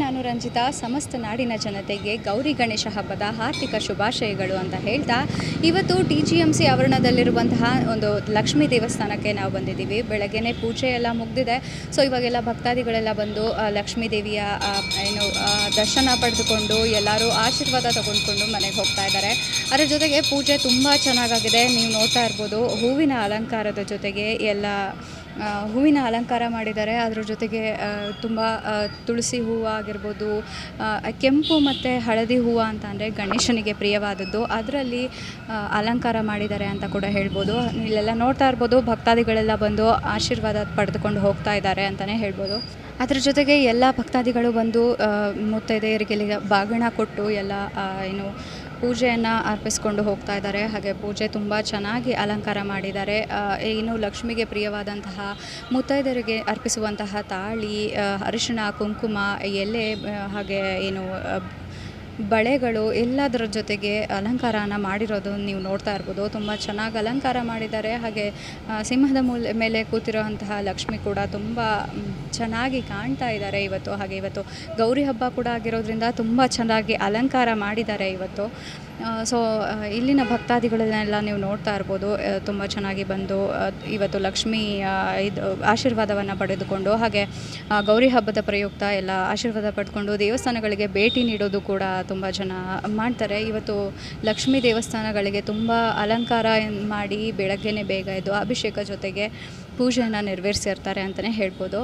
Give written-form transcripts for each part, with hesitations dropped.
ನಾನು ರಂಜಿತಾ. ಸಮಸ್ತ ನಾಡಿನ ಜನತೆಗೆ ಗೌರಿ ಗಣೇಶ ಹಬ್ಬದ ಹಾರ್ದಿಕ ಶುಭಾಶಯಗಳು ಅಂತ ಹೇಳ್ತಾ, ಇವತ್ತು TGMC ಆವರಣದಲ್ಲಿರುವಂತಹ ಒಂದು ಲಕ್ಷ್ಮೀ ದೇವಸ್ಥಾನಕ್ಕೆ ನಾವು ಬಂದಿದ್ದೀವಿ. ಬೆಳಗ್ಗೆನೇ ಪೂಜೆ ಎಲ್ಲ ಮುಗಿದಿದೆ. ಸೊ ಇವಾಗೆಲ್ಲ ಭಕ್ತಾದಿಗಳೆಲ್ಲ ಬಂದು ಲಕ್ಷ್ಮೀ ದೇವಿಯ ದರ್ಶನ ಪಡೆದುಕೊಂಡು ಎಲ್ಲರೂ ಆಶೀರ್ವಾದ ತಗೊಂಡ್ಕೊಂಡು ಮನೆಗೆ ಹೋಗ್ತಾ ಇದ್ದಾರೆ. ಅದರ ಜೊತೆಗೆ ಪೂಜೆ ತುಂಬ ಚೆನ್ನಾಗಾಗಿದೆ. ನೀವು ನೋಡ್ತಾ ಇರ್ಬೋದು, ಹೂವಿನ ಅಲಂಕಾರದ ಜೊತೆಗೆ ಎಲ್ಲ ಹೂವಿನ ಅಲಂಕಾರ ಮಾಡಿದ್ದಾರೆ. ಅದರ ಜೊತೆಗೆ ತುಂಬ ತುಳಸಿ ಹೂವು ಆಗಿರ್ಬೋದು, ಕೆಂಪು ಮತ್ತು ಹಳದಿ ಹೂವು ಅಂತ ಅಂದರೆ ಗಣೇಶನಿಗೆ ಪ್ರಿಯವಾದದ್ದು, ಅದರಲ್ಲಿ ಅಲಂಕಾರ ಮಾಡಿದ್ದಾರೆ ಅಂತ ಕೂಡ ಹೇಳ್ಬೋದು. ಇಲ್ಲೆಲ್ಲ ನೋಡ್ತಾ ಇರ್ಬೋದು, ಭಕ್ತಾದಿಗಳೆಲ್ಲ ಬಂದು ಆಶೀರ್ವಾದ ಪಡೆದುಕೊಂಡು ಹೋಗ್ತಾ ಇದ್ದಾರೆ ಅಂತಲೇ ಹೇಳ್ಬೋದು. ಅದರ ಜೊತೆಗೆ ಎಲ್ಲ ಭಕ್ತಾದಿಗಳು ಬಂದು ಮುತ್ತೈದೆಯರಿಗೆ ಬಾಗಿಣ ಕೊಟ್ಟು ಎಲ್ಲ ಪೂಜೆಯನ್ನು ಅರ್ಪಿಸ್ಕೊಂಡು ಹೋಗ್ತಾ ಇದ್ದಾರೆ. ಹಾಗೆ ಪೂಜೆ ತುಂಬ ಚೆನ್ನಾಗಿ ಅಲಂಕಾರ ಮಾಡಿದ್ದಾರೆ. ಲಕ್ಷ್ಮಿಗೆ ಪ್ರಿಯವಾದಂತಹ ಮುತ್ತೈದೆಯರಿಗೆ ಅರ್ಪಿಸುವಂತಹ ತಾಳಿ, ಅರಿಶಿಣ, ಕುಂಕುಮ, ಎಲೆ, ಹಾಗೆ ಬಳೆಗಳು ಎಲ್ಲದರ ಜೊತೆಗೆ ಅಲಂಕಾರನ ಮಾಡಿರೋದು ನೀವು ನೋಡ್ತಾ ಇರ್ಬೋದು. ತುಂಬ ಚೆನ್ನಾಗಿ ಅಲಂಕಾರ ಮಾಡಿದ್ದಾರೆ. ಹಾಗೆ ಸಿಂಹದ ಮೇಲೆ ಕೂತಿರೋಂತಹ ಲಕ್ಷ್ಮಿ ಕೂಡ ತುಂಬ ಚೆನ್ನಾಗಿ ಕಾಣ್ತಾ ಇದ್ದಾರೆ ಇವತ್ತು. ಹಾಗೆ ಇವತ್ತು ಗೌರಿ ಹಬ್ಬ ಕೂಡ ಆಗಿರೋದ್ರಿಂದ ತುಂಬ ಚೆನ್ನಾಗಿ ಅಲಂಕಾರ ಮಾಡಿದ್ದಾರೆ ಇವತ್ತು. ಸೊ ಇಲ್ಲಿನ ಭಕ್ತಾದಿಗಳನ್ನೆಲ್ಲ ನೀವು ನೋಡ್ತಾ ಇರ್ಬೋದು, ತುಂಬ ಚೆನ್ನಾಗಿ ಬಂದು ಇವತ್ತು ಲಕ್ಷ್ಮಿ ಆಶೀರ್ವಾದವನ್ನು ಪಡೆದುಕೊಂಡು, ಹಾಗೆ ಗೌರಿ ಹಬ್ಬದ ಪ್ರಯುಕ್ತ ಎಲ್ಲ ಆಶೀರ್ವಾದ ಪಡೆದುಕೊಂಡು ದೇವಸ್ಥಾನಗಳಿಗೆ ಭೇಟಿ ನೀಡೋದು ಕೂಡ ತುಂಬ ಜನ ಮಾಡ್ತಾರೆ. ಇವತ್ತು ಲಕ್ಷ್ಮೀ ದೇವಸ್ಥಾನಗಳಿಗೆ ತುಂಬ ಅಲಂಕಾರ ಮಾಡಿ ಬೆಳಗ್ಗೆನೇ ಬೇಗ ಎದ್ದು ಅಭಿಷೇಕ ಜೊತೆಗೆ ಪೂಜೆಯನ್ನು ನೆರವೇರಿಸಿರ್ತಾರೆ ಅಂತಲೇ ಹೇಳ್ಬೋದು.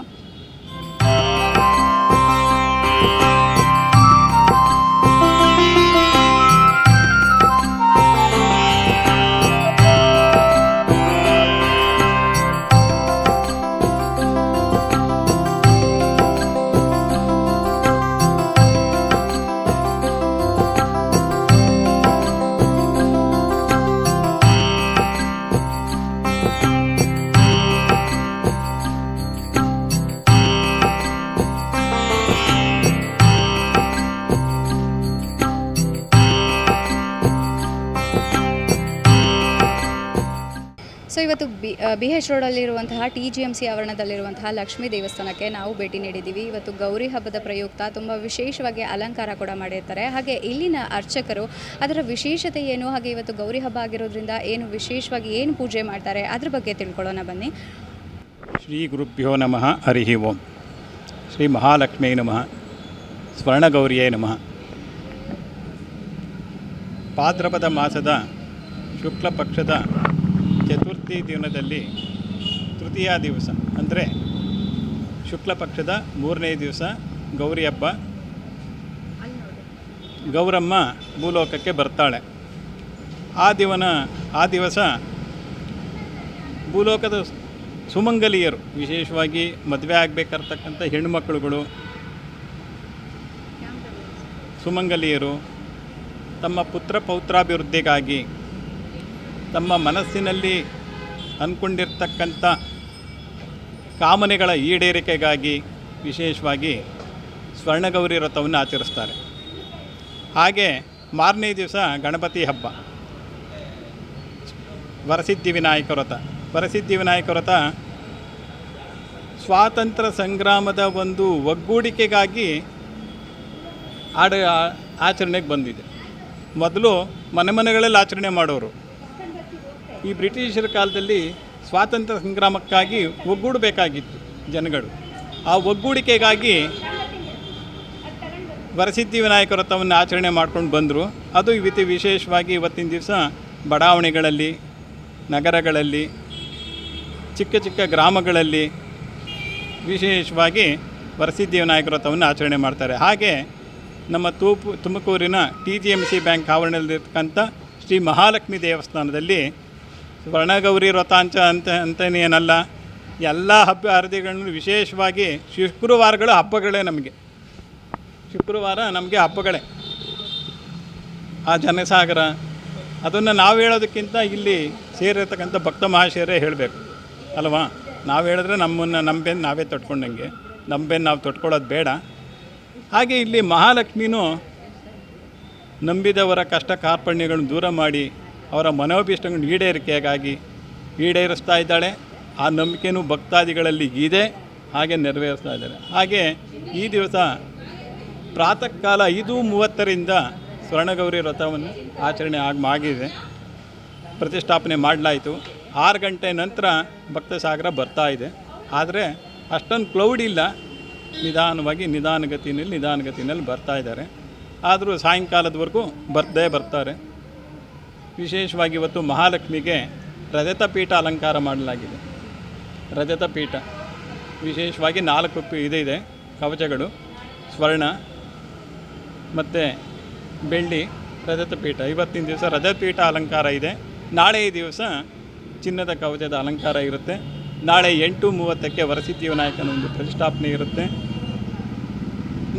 ಸೊ ಇವತ್ತು BH ರೋಡಲ್ಲಿರುವಂತಹ TGMC ಆವರಣದಲ್ಲಿರುವಂತಹ ಲಕ್ಷ್ಮೀ ದೇವಸ್ಥಾನಕ್ಕೆ ನಾವು ಭೇಟಿ ನೀಡಿದ್ದೀವಿ. ಇವತ್ತು ಗೌರಿ ಹಬ್ಬದ ಪ್ರಯುಕ್ತ ತುಂಬ ವಿಶೇಷವಾಗಿ ಅಲಂಕಾರ ಕೂಡ ಮಾಡಿರ್ತಾರೆ. ಹಾಗೆ ಇಲ್ಲಿನ ಅರ್ಚಕರು ಅದರ ವಿಶೇಷತೆ ಏನು, ಹಾಗೆ ಇವತ್ತು ಗೌರಿ ಹಬ್ಬ ಆಗಿರೋದ್ರಿಂದ ವಿಶೇಷವಾಗಿ ಏನು ಪೂಜೆ ಮಾಡ್ತಾರೆ ಅದ್ರ ಬಗ್ಗೆ ತಿಳ್ಕೊಳ್ಳೋಣ ಬನ್ನಿ. ಶ್ರೀ ಗುರುಭ್ಯೋ ನಮಃ. ಹರಿ ಓಂ. ಶ್ರೀ ಮಹಾಲಕ್ಷ್ಮೀ ನಮಃ. ಸ್ವರ್ಣಗೌರಿಯೇ ನಮಃ. ಭಾದ್ರಪದ ಮಾಸದ ಶುಕ್ಲ ಪಕ್ಷದ ಚತುರ್ಥಿ ದಿನದಲ್ಲಿ ತೃತೀಯ ದಿವಸ ಅಂದರೆ ಶುಕ್ಲ ಪಕ್ಷದ 3ನೇ ದಿವಸ ಗೌರಿ ಹಬ್ಬ. ಗೌರಮ್ಮ ಭೂಲೋಕಕ್ಕೆ ಬರ್ತಾಳೆ. ಆ ದಿವಸ ಭೂಲೋಕದ ಸುಮಂಗಲಿಯರು, ವಿಶೇಷವಾಗಿ ಮದುವೆ ಆಗಬೇಕಾಗಿರ್ತಕ್ಕಂಥ ಹೆಣ್ಣುಮಕ್ಕಳುಗಳು, ಸುಮಂಗಲಿಯರು ತಮ್ಮ ಪುತ್ರ ಪೌತ್ರಾಭಿವೃದ್ಧಿಗಾಗಿ, ತಮ್ಮ ಮನಸ್ಸಿನಲ್ಲಿ ಅಂದ್ಕೊಂಡಿರ್ತಕ್ಕಂಥ ಕಾಮನೆಗಳ ಈಡೇರಿಕೆಗಾಗಿ ವಿಶೇಷವಾಗಿ ಸ್ವರ್ಣಗೌರಿ ವ್ರತವನ್ನು ಆಚರಿಸ್ತಾರೆ. ಹಾಗೆ ಮಾರನೇ ದಿವಸ ಗಣಪತಿ ಹಬ್ಬ, ವರಸಿದ್ಧಿ ವಿನಾಯಕ ವ್ರತ. ವರಸಿದ್ಧಿ ವಿನಾಯಕ ವ್ರತ ಸ್ವಾತಂತ್ರ್ಯ ಸಂಗ್ರಾಮದ ಒಂದು ಒಗ್ಗೂಡಿಕೆಗಾಗಿ ಆಚರಣೆಗೆ ಬಂದಿದೆ. ಮೊದಲು ಮನೆಗಳಲ್ಲಿ ಆಚರಣೆ ಮಾಡೋರು. ಈ ಬ್ರಿಟಿಷರ ಕಾಲದಲ್ಲಿ ಸ್ವಾತಂತ್ರ್ಯ ಸಂಗ್ರಾಮಕ್ಕಾಗಿ ಒಗ್ಗೂಡಬೇಕಾಗಿತ್ತು ಜನಗಳು. ಆ ಒಗ್ಗೂಡಿಕೆಗಾಗಿ ವರಸಿದ್ಧಿ ವಿನಾಯಕ ವ್ರತವನ್ನು ಆಚರಣೆ ಮಾಡ್ಕೊಂಡು ಬಂದರು. ಅದು ವಿಶೇಷವಾಗಿ ಇವತ್ತಿನ ದಿವಸ ಬಡಾವಣೆಗಳಲ್ಲಿ, ನಗರಗಳಲ್ಲಿ, ಚಿಕ್ಕ ಚಿಕ್ಕ ಗ್ರಾಮಗಳಲ್ಲಿ ವಿಶೇಷವಾಗಿ ವರಸಿದ್ಧಿ ವಿನಾಯಕ ವ್ರತವನ್ನು ಆಚರಣೆ ಮಾಡ್ತಾರೆ. ಹಾಗೆ ನಮ್ಮ ತುಮಕೂರಿನ TGMC ಬ್ಯಾಂಕ್ ಆವರಣದಲ್ಲಿರ್ತಕ್ಕಂಥ ಶ್ರೀ ಮಹಾಲಕ್ಷ್ಮಿ ದೇವಸ್ಥಾನದಲ್ಲಿ ಸ್ವರ್ಣಗೌರಿ ವ್ರತ ಅಂತನೇನಲ್ಲ, ಎಲ್ಲ ಹಬ್ಬ ಹರಿದಿಗಳನ್ನು ವಿಶೇಷವಾಗಿ ಶುಕ್ರವಾರಗಳು ಹಬ್ಬಗಳೇ. ಶುಕ್ರವಾರ ನಮಗೆ ಹಬ್ಬಗಳೇ. ಆ ಜನಸಾಗರ ಅದನ್ನು ನಾವು ಹೇಳೋದಕ್ಕಿಂತ ಇಲ್ಲಿ ಸೇರಿರ್ತಕ್ಕಂಥ ಭಕ್ತ ಮಹಾಶಯರೇ ಹೇಳಬೇಕು ಅಲ್ವಾ. ನಾವು ಹೇಳಿದ್ರೆ ನಮ್ಬೇನು ನಾವೇ ತೊಟ್ಕೊಂಡಂಗೆ, ನಮ್ಬೇನು ನಾವು ತೊಟ್ಕೊಳ್ಳೋದು ಬೇಡ. ಹಾಗೆ ಇಲ್ಲಿ ಮಹಾಲಕ್ಷ್ಮಿನೂ ನಂಬಿದವರ ಕಷ್ಟ ಕಾರ್ಪಣ್ಯಗಳನ್ನು ದೂರ ಮಾಡಿ ಅವರ ಮನೋಭೀಷ್ಟಗಳನ್ನು ಈಡೇರಿಸ್ತಾ ಇದ್ದಾಳೆ. ಆ ನಂಬಿಕೆಯೂ ಭಕ್ತಾದಿಗಳಲ್ಲಿ ಇದೆ, ಹಾಗೆ ನೆರವೇರಿಸ್ತಾ ಇದ್ದಾರೆ. ಹಾಗೆ ಈ ದಿವಸ ಪ್ರಾತಃ ಕಾಲ 5:30ರಿಂದ ಸ್ವರ್ಣಗೌರಿ ವ್ರತವನ್ನು ಆಚರಣೆ ಆಗಿದೆ, ಪ್ರತಿಷ್ಠಾಪನೆ ಮಾಡಲಾಯಿತು. 6 ಗಂಟೆ ನಂತರ ಭಕ್ತ ಸಾಗರ ಬರ್ತಾ ಇದೆ. ಆದರೆ ಅಷ್ಟೊಂದು ಕ್ಲೌಡ್ ಇಲ್ಲ, ನಿಧಾನಗತಿಯಲ್ಲಿ ಬರ್ತಾ ಇದ್ದಾರೆ. ಆದರೂ ಸಾಯಂಕಾಲದವರೆಗೂ ಬರ್ತಾರೆ. ವಿಶೇಷವಾಗಿ ಇವತ್ತು ಮಹಾಲಕ್ಷ್ಮಿಗೆ ರಜತ ಪೀಠ ಅಲಂಕಾರ ಮಾಡಲಾಗಿದೆ. ರಜತ ಪೀಠ ವಿಶೇಷವಾಗಿ 4 ಇದೆ ಕವಚಗಳು, ಸ್ವರ್ಣ ಮತ್ತು ಬೆಳ್ಳಿ ರಜತ ಪೀಠ. ಇವತ್ತಿನ ದಿವಸ ರಜತ ಪೀಠ ಅಲಂಕಾರ ಇದೆ. ನಾಳೆ ದಿವಸ ಚಿನ್ನದ ಕವಚದ ಅಲಂಕಾರ ಇರುತ್ತೆ. ನಾಳೆ 8:30ಕ್ಕೆ ವರಸಿದ್ಧಿ ವಿನಾಯಕನ ಒಂದು ಪ್ರತಿಷ್ಠಾಪನೆ ಇರುತ್ತೆ.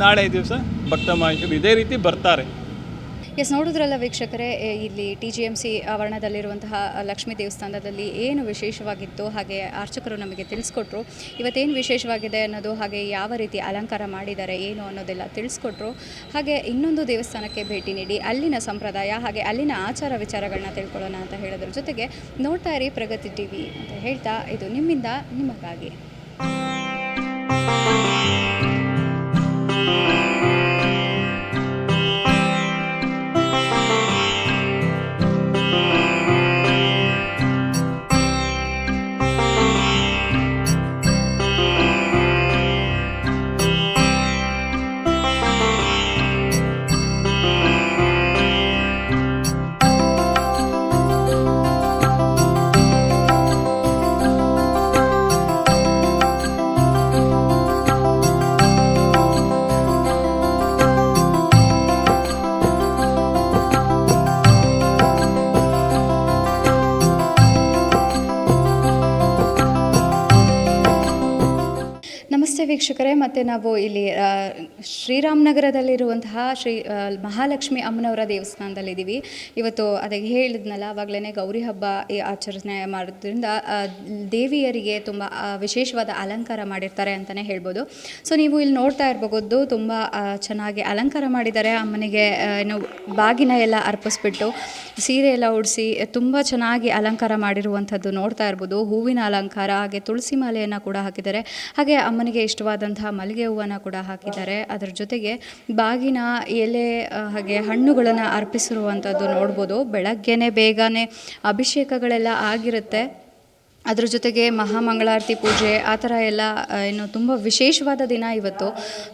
ನಾಳೆ ದಿವಸ ಭಕ್ತ ಮಹೇಶ್ವರು ಇದೇ ರೀತಿ ಬರ್ತಾರೆ. ನೋಡಿದ್ರಲ್ಲ ವೀಕ್ಷಕರೇ, ಇಲ್ಲಿ TGMC ಆವರಣದಲ್ಲಿರುವಂತಹ ಲಕ್ಷ್ಮೀ ದೇವಸ್ಥಾನದಲ್ಲಿ ಏನು ವಿಶೇಷವಾಗಿತ್ತು, ಹಾಗೆ ಅರ್ಚಕರು ನಮಗೆ ತಿಳಿಸ್ಕೊಟ್ರು. ಇವತ್ತೇನು ವಿಶೇಷವಾಗಿದೆ ಅನ್ನೋದು, ಹಾಗೆ ಯಾವ ರೀತಿ ಅಲಂಕಾರ ಮಾಡಿದ್ದಾರೆ ಏನು ಅನ್ನೋದೆಲ್ಲ ತಿಳಿಸ್ಕೊಟ್ರು. ಹಾಗೆ ಇನ್ನೊಂದು ದೇವಸ್ಥಾನಕ್ಕೆ ಭೇಟಿ ನೀಡಿ ಅಲ್ಲಿನ ಸಂಪ್ರದಾಯ ಹಾಗೆ ಅಲ್ಲಿನ ಆಚಾರ ವಿಚಾರಗಳನ್ನ ತಿಳ್ಕೊಳ್ಳೋಣ ಅಂತ ಹೇಳೋದ್ರ ಜೊತೆಗೆ ನೋಡ್ತಾ ಇರಿ ಪ್ರಗತಿ TV ಅಂತ ಹೇಳ್ತಾ, ಇದು ನಿಮ್ಮಿಂದ ನಿಮಗಾಗಿ. ನಮಸ್ತೆ ವೀಕ್ಷಕರೇ, ಮತ್ತು ನಾವು ಇಲ್ಲಿ ಶ್ರೀರಾಮನಗರದಲ್ಲಿರುವಂತಹ ಮಹಾಲಕ್ಷ್ಮಿ ಅಮ್ಮನವರ ದೇವಸ್ಥಾನದಲ್ಲಿದ್ದೀವಿ. ಇವತ್ತು ಅದಕ್ಕೆ ಹೇಳಿದ್ನಲ್ಲ ಆವಾಗಲೇ, ಗೌರಿ ಹಬ್ಬ ಆಚರಣೆ ಮಾಡೋದ್ರಿಂದ ದೇವಿಯರಿಗೆ ತುಂಬ ವಿಶೇಷವಾದ ಅಲಂಕಾರ ಮಾಡಿರ್ತಾರೆ ಅಂತಲೇ ಹೇಳ್ಬೋದು. ಸೊ ನೀವು ಇಲ್ಲಿ ನೋಡ್ತಾ ಇರ್ಬೋದು, ತುಂಬ ಚೆನ್ನಾಗಿ ಅಲಂಕಾರ ಮಾಡಿದ್ದಾರೆ. ಅಮ್ಮನಿಗೆ ಏನು ಬಾಗಿನ ಎಲ್ಲ ಅರ್ಪಿಸ್ಬಿಟ್ಟು ಸೀರೆ ಎಲ್ಲ ಉಡಿಸಿ ತುಂಬ ಚೆನ್ನಾಗಿ ಅಲಂಕಾರ ಮಾಡಿರುವಂಥದ್ದು ನೋಡ್ತಾ ಇರ್ಬೋದು. ಹೂವಿನ ಅಲಂಕಾರ, ಹಾಗೆ ತುಳಸಿ ಮಾಲೆಯನ್ನು ಕೂಡ ಹಾಕಿದ್ದಾರೆ. ಹಾಗೆ ಅಮ್ಮನಿಗೆ ಇಷ್ಟವಾದಂತಹ ಮಲ್ಲಿಗೆ ಹೂವನ್ನು ಕೂಡ ಹಾಕಿದ್ದಾರೆ. ಅದರ ಜೊತೆಗೆ ಬಾಗಿನ ಎಲೆ ಹಾಗೆ ಹಣ್ಣುಗಳನ್ನು ಅರ್ಪಿಸಿರುವಂಥದ್ದು ನೋಡ್ಬೋದು. ಬೆಳಗ್ಗೆನೇ ಬೇಗನೆ ಅಭಿಷೇಕಗಳೆಲ್ಲ ಆಗಿರುತ್ತೆ. ಅದ್ರ ಜೊತೆಗೆ ಮಹಾಮಂಗಳಾರತಿ ಪೂಜೆ ಆ ಥರ ಎಲ್ಲ ಏನು ತುಂಬ ವಿಶೇಷವಾದ ದಿನ ಇವತ್ತು.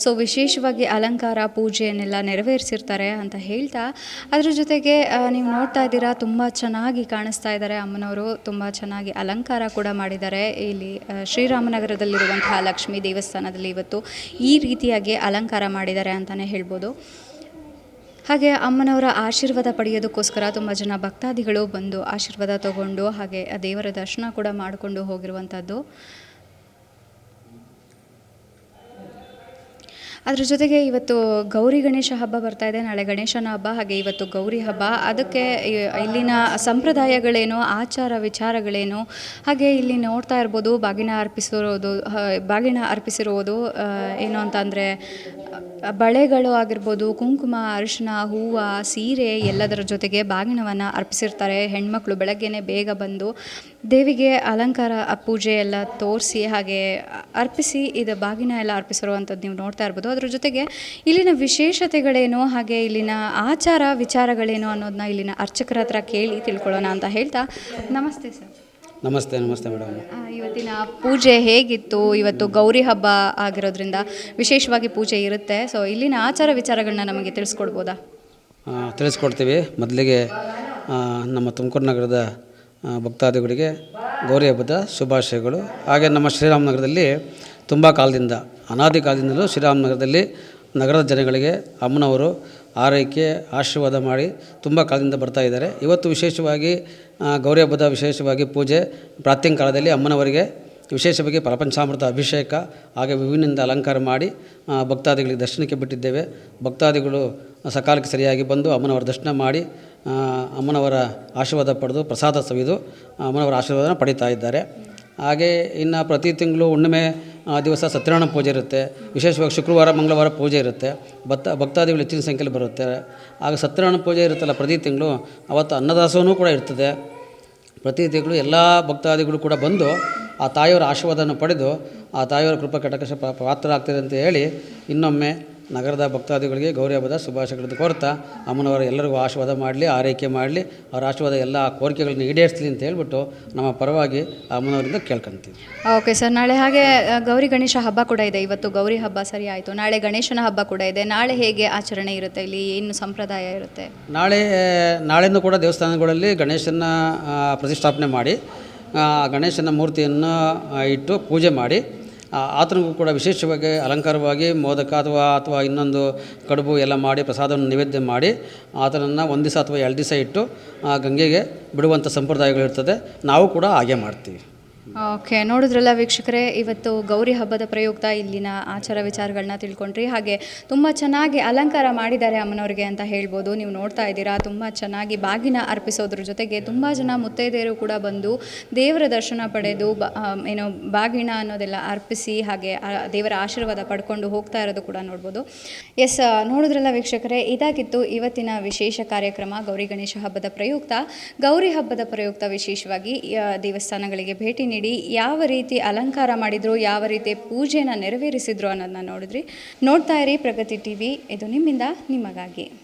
ಸೊ ವಿಶೇಷವಾಗಿ ಅಲಂಕಾರ ಪೂಜೆಯನ್ನೆಲ್ಲ ನೆರವೇರಿಸಿರ್ತಾರೆ ಅಂತ ಹೇಳ್ತಾ, ಅದ್ರ ಜೊತೆಗೆ ನೀವು ನೋಡ್ತಾ ಇದ್ದೀರಾ, ತುಂಬ ಚೆನ್ನಾಗಿ ಕಾಣಿಸ್ತಾ ಇದ್ದಾರೆ ಅಮ್ಮನವರು. ತುಂಬ ಚೆನ್ನಾಗಿ ಅಲಂಕಾರ ಕೂಡ ಮಾಡಿದ್ದಾರೆ. ಇಲ್ಲಿ ಶ್ರೀರಾಮನಗರದಲ್ಲಿರುವಂತಹ ಲಕ್ಷ್ಮೀ ದೇವಸ್ಥಾನದಲ್ಲಿ ಇವತ್ತು ಈ ರೀತಿಯಾಗಿ ಅಲಂಕಾರ ಮಾಡಿದ್ದಾರೆ ಅಂತಲೇ ಹೇಳ್ಬೋದು. ಹಾಗೆ ಅಮ್ಮನವರ ಆಶೀರ್ವಾದ ಪಡೆಯೋದಕ್ಕೋಸ್ಕರ ತುಂಬ ಜನ ಭಕ್ತಾದಿಗಳು ಬಂದು ಆಶೀರ್ವಾದ ತಗೊಂಡು ಹಾಗೆ ದೇವರ ದರ್ಶನ ಕೂಡ ಮಾಡಿಕೊಂಡು ಹೋಗಿರುವಂಥದ್ದು. ಅದ್ರ ಜೊತೆಗೆ ಇವತ್ತು ಗೌರಿ ಗಣೇಶ ಹಬ್ಬ ಬರ್ತಾ ಇದೆ. ನಾಳೆ ಗಣೇಶನ ಹಬ್ಬ, ಹಾಗೆ ಇವತ್ತು ಗೌರಿ ಹಬ್ಬ. ಅದಕ್ಕೆ ಇಲ್ಲಿನ ಸಂಪ್ರದಾಯಗಳೇನು, ಆಚಾರ ವಿಚಾರಗಳೇನು, ಹಾಗೆ ಇಲ್ಲಿ ನೋಡ್ತಾ ಇರ್ಬೋದು ಬಾಗಿನ ಅರ್ಪಿಸಿರುವುದು ಏನು ಅಂತ ಅಂದರೆ ಬಳೆಗಳು ಆಗಿರ್ಬೋದು, ಕುಂಕುಮ, ಅರಿಶಿನ, ಹೂವು, ಸೀರೆ ಎಲ್ಲದರ ಜೊತೆಗೆ ಬಾಗಿನವನ್ನು ಅರ್ಪಿಸಿರ್ತಾರೆ. ಹೆಣ್ಮಕ್ಳು ಬೆಳಗ್ಗೆನೇ ಬೇಗ ಬಂದು ದೇವಿಗೆ ಅಲಂಕಾರ ಪೂಜೆ ಎಲ್ಲ ತೋರಿಸಿ ಹಾಗೆ ಅರ್ಪಿಸಿ ಇದು ಬಾಗಿನ ಎಲ್ಲ ಅರ್ಪಿಸಿರುವಂಥದ್ದು ನೀವು ನೋಡ್ತಾ ಇರ್ಬೋದು. ಅದ್ರ ಜೊತೆಗೆ ಇಲ್ಲಿನ ವಿಶೇಷತೆಗಳೇನು, ಹಾಗೆ ಇಲ್ಲಿನ ಆಚಾರ ವಿಚಾರಗಳೇನು ಅನ್ನೋದನ್ನ ಇಲ್ಲಿನ ಅರ್ಚಕರ ಹತ್ರ ಕೇಳಿ ತಿಳ್ಕೊಳ್ಳೋಣ ಅಂತ ಹೇಳ್ತಾ, ನಮಸ್ತೆ ಸರ್. ನಮಸ್ತೆ ಮೇಡಮ್. ಇವತ್ತಿನ ಪೂಜೆ ಹೇಗಿತ್ತು? ಇವತ್ತು ಗೌರಿ ಹಬ್ಬ ಆಗಿರೋದ್ರಿಂದ ವಿಶೇಷವಾಗಿ ಪೂಜೆ ಇರುತ್ತೆ. ಸೊ ಇಲ್ಲಿನ ಆಚಾರ ವಿಚಾರಗಳನ್ನ ನಮಗೆ ತಿಳಿಸ್ಕೊಡ್ಬೋದಾ? ತಿಳಿಸ್ಕೊಡ್ತೀವಿ. ಮೊದಲಿಗೆ ನಮ್ಮ ತುಮಕೂರು ನಗರದ ಭಕ್ತಾದಿಗಳಿಗೆ ಗೌರಿ ಹಬ್ಬದ ಶುಭಾಶಯಗಳು. ಹಾಗೆ ನಮ್ಮ ಶ್ರೀರಾಮನಗರದಲ್ಲಿ ತುಂಬ ಕಾಲದಿಂದ, ಅನಾದಿ ಕಾಲದಿಂದಲೂ ಶ್ರೀರಾಮನಗರದಲ್ಲಿ ನಗರದ ಜನಗಳಿಗೆ ಅಮ್ಮನವರು ಆರೈಕೆ ಆಶೀರ್ವಾದ ಮಾಡಿ ತುಂಬ ಕಾಲದಿಂದ ಬರ್ತಾ ಇದ್ದಾರೆ. ಇವತ್ತು ವಿಶೇಷವಾಗಿ ಗೌರಿ ಹಬ್ಬದ ವಿಶೇಷವಾಗಿ ಪೂಜೆ, ಪ್ರಾಚೀನ ಕಾಲದಲ್ಲಿ ಅಮ್ಮನವರಿಗೆ ವಿಶೇಷವಾಗಿ ಪ್ರಪಂಚಾಮೃತ ಅಭಿಷೇಕ ಹಾಗೆ ಹೂವಿನಿಂದ ಅಲಂಕಾರ ಮಾಡಿ ಭಕ್ತಾದಿಗಳಿಗೆ ದರ್ಶನಕ್ಕೆ ಬಿಟ್ಟಿದ್ದೇವೆ. ಭಕ್ತಾದಿಗಳು ಸಕಾಲಕ್ಕೆ ಸರಿಯಾಗಿ ಬಂದು ಅಮ್ಮನವರ ದರ್ಶನ ಮಾಡಿ ಅಮ್ಮನವರ ಆಶೀರ್ವಾದ ಪಡೆದು ಪ್ರಸಾದ ಸವಿದು ಅಮ್ಮನವರ ಆಶೀರ್ವಾದನ ಪಡೀತಾ ಇದ್ದಾರೆ. ಹಾಗೆ ಇನ್ನು ಪ್ರತಿ ತಿಂಗಳು ಹುಣ್ಣಿಮೆ ದಿವಸ ಸತ್ಯನಾರಾಯಣ ಪೂಜೆ ಇರುತ್ತೆ. ವಿಶೇಷವಾಗಿ ಶುಕ್ರವಾರ ಮಂಗಳವಾರ ಪೂಜೆ ಇರುತ್ತೆ. ಭಕ್ತಾದಿಗಳು ಹೆಚ್ಚಿನ ಸಂಖ್ಯೆಯಲ್ಲಿ ಬರುತ್ತೆ. ಆಗ ಸತ್ಯನಾರಾಯಣ ಪೂಜೆ ಇರುತ್ತಲ್ಲ ಪ್ರತಿ ತಿಂಗಳು, ಅವತ್ತು ಅನ್ನದಾಸವೂ ಕೂಡ ಇರ್ತದೆ. ಪ್ರತಿ ತಿಂಗಳು ಎಲ್ಲ ಭಕ್ತಾದಿಗಳು ಕೂಡ ಬಂದು ಆ ತಾಯಿಯವರ ಆಶೀರ್ವಾದನ ಪಡೆದು ಆ ತಾಯಿಯವರ ಕೃಪಾ ಕಟಾಕ್ಷ ಪಾತ್ರ ಆಗ್ತದೆ ಅಂತ ಹೇಳಿ ಇನ್ನೊಮ್ಮೆ ನಗರದ ಭಕ್ತಾದಿಗಳಿಗೆ ಗೌರಿ ಹಬ್ಬದ ಶುಭಾಶಯಗಳನ್ನು ಕೋರ್ತಾ ಅಮ್ಮನವರು ಎಲ್ಲರಿಗೂ ಆಶೀರ್ವಾದ ಮಾಡಲಿ, ಆರೈಕೆ ಮಾಡಲಿ, ಅವರ ಆಶೀರ್ವಾದ ಎಲ್ಲ ಕೋರಿಕೆಗಳನ್ನು ಈಡೇರಿಸಲಿ ಅಂತ ಹೇಳ್ಬಿಟ್ಟು ನಮ್ಮ ಪರವಾಗಿ ಅಮ್ಮನವರಿಂದ ಕೇಳ್ಕೊತೀವಿ. ಓಕೆ ಸರ್, ನಾಳೆ ಹಾಗೆ ಗೌರಿ ಗಣೇಶ ಹಬ್ಬ ಕೂಡ ಇದೆ. ಇವತ್ತು ಗೌರಿ ಹಬ್ಬ ಸರಿ ಆಯಿತು, ನಾಳೆ ಗಣೇಶನ ಹಬ್ಬ ಕೂಡ ಇದೆ. ನಾಳೆ ಹೇಗೆ ಆಚರಣೆ ಇರುತ್ತೆ, ಇಲ್ಲಿ ಏನು ಸಂಪ್ರದಾಯ ಇರುತ್ತೆ? ನಾಳೆನೂ ಕೂಡ ದೇವಸ್ಥಾನಗಳಲ್ಲಿ ಗಣೇಶನ ಪ್ರತಿಷ್ಠಾಪನೆ ಮಾಡಿ ಗಣೇಶನ ಮೂರ್ತಿಯನ್ನು ಇಟ್ಟು ಪೂಜೆ ಮಾಡಿ ಆತನಿಗೂ ಕೂಡ ವಿಶೇಷವಾಗಿ ಅಲಂಕಾರವಾಗಿ ಮೋದಕ ಅಥವಾ ಇನ್ನೊಂದು ಕಡುಬು ಎಲ್ಲ ಮಾಡಿ ಪ್ರಸಾದವನ್ನು ನೈವೇದ್ಯ ಮಾಡಿ ಆತನನ್ನು 1 ದಿವಸ ಅಥವಾ 2 ದಿವಸ ಇಟ್ಟು ಗಂಗೆಗೆ ಬಿಡುವಂಥ ಸಂಪ್ರದಾಯಗಳಿರ್ತದೆ. ನಾವು ಕೂಡ ಹಾಗೆ ಮಾಡ್ತೀವಿ. ಓಕೆ, ನೋಡಿದ್ರಲ್ಲ ವೀಕ್ಷಕರೇ, ಇವತ್ತು ಗೌರಿ ಹಬ್ಬದ ಪ್ರಯುಕ್ತ ಇಲ್ಲಿನ ಆಚಾರ ವಿಚಾರಗಳನ್ನ ತಿಳ್ಕೊಂಡ್ರಿ. ಹಾಗೆ ತುಂಬ ಚೆನ್ನಾಗಿ ಅಲಂಕಾರ ಮಾಡಿದ್ದಾರೆ ಅಮ್ಮನವ್ರಿಗೆ ಅಂತ ಹೇಳ್ಬೋದು. ನೀವು ನೋಡ್ತಾ ಇದ್ದೀರಾ, ತುಂಬ ಚೆನ್ನಾಗಿ ಬಾಗಿನ ಅರ್ಪಿಸೋದ್ರ ಜೊತೆಗೆ ತುಂಬ ಜನ ಮುತ್ತೈದೆಯರು ಕೂಡ ಬಂದು ದೇವರ ದರ್ಶನ ಪಡೆದು ಏನೋ ಬಾಗಿನ ಅನ್ನೋದೆಲ್ಲ ಅರ್ಪಿಸಿ ಹಾಗೆ ದೇವರ ಆಶೀರ್ವಾದ ಪಡ್ಕೊಂಡು ಹೋಗ್ತಾ ಇರೋದು ಕೂಡ ನೋಡ್ಬೋದು. ಎಸ್, ನೋಡಿದ್ರಲ್ಲ ವೀಕ್ಷಕರೇ, ಇದಾಗಿತ್ತು ಇವತ್ತಿನ ವಿಶೇಷ ಕಾರ್ಯಕ್ರಮ ಗೌರಿ ಗಣೇಶ ಹಬ್ಬದ ಪ್ರಯುಕ್ತ. ಗೌರಿ ಹಬ್ಬದ ಪ್ರಯುಕ್ತ ವಿಶೇಷವಾಗಿ ದೇವಸ್ಥಾನಗಳಿಗೆ ಭೇಟಿ ನೀಡಿ ಯಾವ ರೀತಿ ಅಲಂಕಾರ ಮಾಡಿದ್ರು, ಯಾವ ರೀತಿ ಪೂಜೆನ ನೆರವೇರಿಸಿದ್ರು ಅನ್ನೋದನ್ನ ನೋಡಿದ್ರಿ. ನೋಡ್ತಾ ಇರಿ ಪ್ರಗತಿ ಟಿವಿ, ಇದು ನಿಮ್ಮಿಂದ ನಿಮಗಾಗಿ.